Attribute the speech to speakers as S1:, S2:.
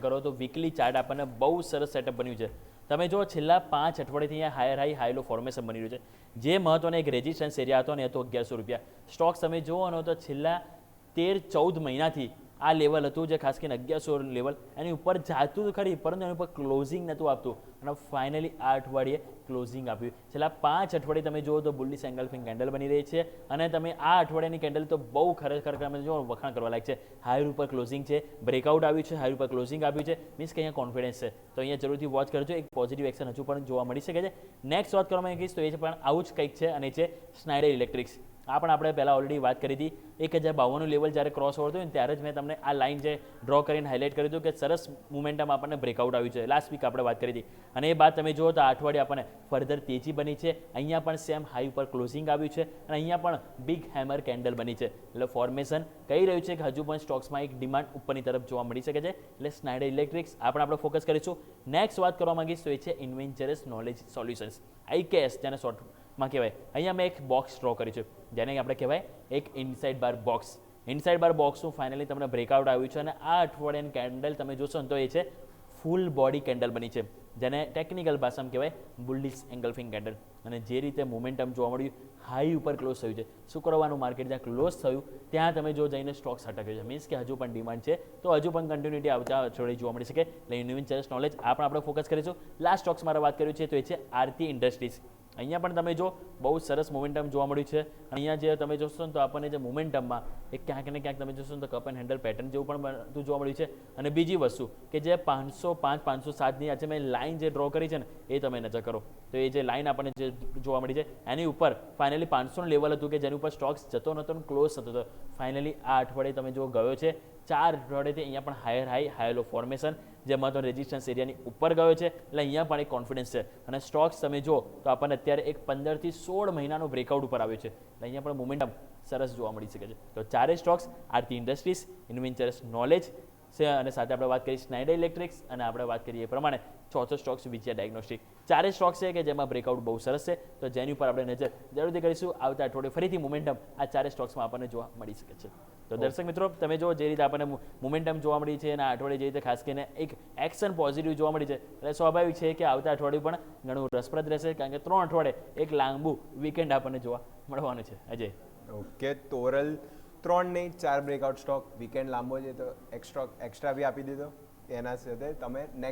S1: કરો તો weekly chart આપણને બહુ સરસ સેટઅપ બન્યું છે. તમે જો છેલ્લા 5 અઠવાડિયાથી અહીંયા higher high high low formation બની રહ્યું છે. જે મહત્વનો એક રેઝિસ્ટન્સ એરિયા હતો ને એ તો ₹1100. સ્ટોક્સ તમે જુઓ ને તો છેલ્લા 13-14 મહિનાથી આ લેવલ હતું, જે ખાસ કરીને 1100 લેવલ એની ઉપર જાતું તો ખરી, પરંતુ એની ઉપર ક્લોઝિંગ નહોતું આપતું અને ફાઇનલી આ અઠવાડિયે ક્લોઝિંગ આપ્યું. છેલ્લા 5 અઠવાડિયે તમે જુઓ તો બુલિશ એન્ગલ્ફિંગ કેન્ડલ બની રહી છે અને તમે આ અઠવાડિયાની કેન્ડલ તો બહુ ખરેખર તમે જો વખાણ કરવા લાયક છે. હાયર ઉપર ક્લોઝિંગ છે, બ્રેકઆઉટ આવ્યું છે, હાયર ઉપર ક્લોઝિંગ આપ્યું છે, મીન્સ કે અહીંયા કોન્ફિડન્સ છે. તો અહીંયા જરૂરથી વોચ કરજો, એક પોઝિટિવ એક્શન હજુ પણ જોવા મળી શકે છે. નેક્સ્ટ વાત કરવામાં કહીશ તો એ છે પણ આવું જ કંઈક છે અને છે સ્નાઇડર ઇલેક્ટ્રિક્સ. આ પણ આપણે પહેલાં ઓલરેડી વાત કરી હતી. 1052 લેવલ જ્યારે ક્રોસ ઓવર થયું ત્યારે જ મેં તમને આ લાઇન જે ડ્રો કરીને હાઇલાઇટ કર્યું હતું કે સરસ મોમેન્ટમ આપણને બ્રેકઆઉટ આવ્યું છે. લાસ્ટ વીક આપણે વાત કરી હતી અને એ બાદ તમે જુઓ તો આ અઠવાડિયે આપણને ફર્ધર તેજી બની છે. અહીંયા પણ સેમ હાઈ ઉપર ક્લોઝિંગ આવ્યું છે અને અહીંયા પણ બિગ હેમર કેન્ડલ બની છે. એટલે ફોર્મેશન કહી રહ્યું છે કે હજુ પણ સ્ટોક્સમાં એક ડિમાન્ડ ઉપરની તરફ જોવા મળી શકે છે. એટલે સ્નાઇડર ઇલેક્ટ્રિક્સ આ પણ આપણે ફોકસ કરીશું. નેક્સ્ટ વાત કરવા માંગીશ તો એ છે ઇન્વેન્ચરસ નોલેજ સોલ્યુશન્સ, IKS જેને શોર્ટમાં કહેવાય. અહીંયા મેં એક બોક્સ ડ્રો કર્યું છે જેને આપણે કહેવાય એક ઇનસાઇડ બાર બોક્સ. ઇનસાઇડ બાર બોક્સનું ફાઇનલી તમને બ્રેકઆઉટ આવ્યું છે અને આ અઠવાડિયાની કેન્ડલ તમે જોશો ને તો એ છે ફૂલ બોડી કેન્ડલ બની છે, જેને ટેકનિકલ ભાષામાં કહેવાય બુલિશ એન્ગલ્ફિંગ કેન્ડલ. અને જે રીતે મોમેન્ટમ જોવા મળ્યું, હાઈ ઉપર ક્લોઝ થયું છે. શુક્રવારનું માર્કેટ જ્યાં ક્લોઝ થયું ત્યાં તમે જો જઈને સ્ટોક્સ અટક્યો છે, મીન્સ કે હજુ પણ ડિમાન્ડ છે, તો હજુ પણ કન્ટિન્યુટી આવતા અઠવાડિયે જોવા મળી શકે. એટલે ઇન્વેન્ચરસ નોલેજ આ પણ આપણે ફોકસ કરીશું. લાસ્ટ સ્ટોક્સ મારે વાત કર્યું છે તો એ છે આરતી ઇન્ડસ્ટ્રીઝ. અહીંયા પણ તમે જો બહુ સરસ મોમેન્ટમ જોવા મળ્યું છે. અહીંયા જે તમે જોશો ને તો આપણને જે મોમેન્ટમમાં એક ક્યાંક ને ક્યાંક તમે જોશો ને તો કપ એન્ડ હેન્ડલ પેટર્ન જેવું પણ બનતું જોવા મળ્યું છે. અને બીજી વસ્તુ કે જે 505 507ની આજે મેં લાઇન જે ડ્રો કરી છે ને એ તમે નજર કરો તો એ જે લાઇન આપણને જે જોવા મળી છે એની ઉપર ફાઇનલી 500નું લેવલ હતું કે જેની ઉપર સ્ટોક્સ જતો નહોતો અને ક્લોઝ થતો હતો. ફાઇનલી આ અઠવાડિયે તમે જો ગયો છે 4 અઠવાડિયેથી અહીંયા પણ હાયર હાઈ હાયર લો ફોર્મેશન જે મહત્વનો રેઝિસ્ટન્સ એરિયાની ઉપર ગયો છે. એટલે અહીંયા પણ એક કોન્ફિડન્સ છે અને સ્ટોક્સ તમે જો તો આપણને અત્યારે એક 15 થી 16 મહિનાનો બ્રેકઆઉટ ઉપર આવ્યો છે. એટલે અહીંયા પણ મોમેન્ટમ સરસ જોવા મળી શકે છે. તો ચારેય સ્ટોક્સ આરતી ઇન્ડસ્ટ્રીઝ, ઇન્વેન્ચરસ નોલેજ છે અને સાથે આપણે વાત કરીએ સ્નાઇડર ઇલેક્ટ્રિક્સ અને આપણે વાત કરીએ એ પ્રમાણે ચોથો સ્ટોક્સ વિજય ડાયગ્નોસ્ટિક. ચારેય સ્ટોક્સ છે કે જેમાં બ્રેકઆઉટ બહુ સરસ છે, તો જેની ઉપર આપણે નજર જરૂરથી કરીશું. આવતા અઠવાડિયે ફરીથી મોમેન્ટમ આ ચારેય સ્ટોક્સમાં આપણને જોવા મળી શકે છે. તો દર્શક મિત્રો તમે જો જે રીતે આપણને મોમેન્ટમ જોવા મળી છે અને આ અઠવાડિયે જે રીતે ખાસ કરીને એક એક્શન પોઝિટિવ જોવા મળી છે, એટલે સ્વાભાવિક છે કે આવતા અઠવાડિયું પણ ઘણું રસપ્રદ રહેશે, કારણ કે 3 અઠવાડિયે એક લાંબુ વીકેન્ડ આપણને જોવા મળવાનું છે. અજય
S2: ઓકે, તોરલ 3 નહીં 4 બ્રેકઆઉટ સ્ટોક, વીકેન્ડ લાંબો છે તો એક્સ્ટ્રા બી આપી દીધો. એના સાથે તમે નેક્સ્ટ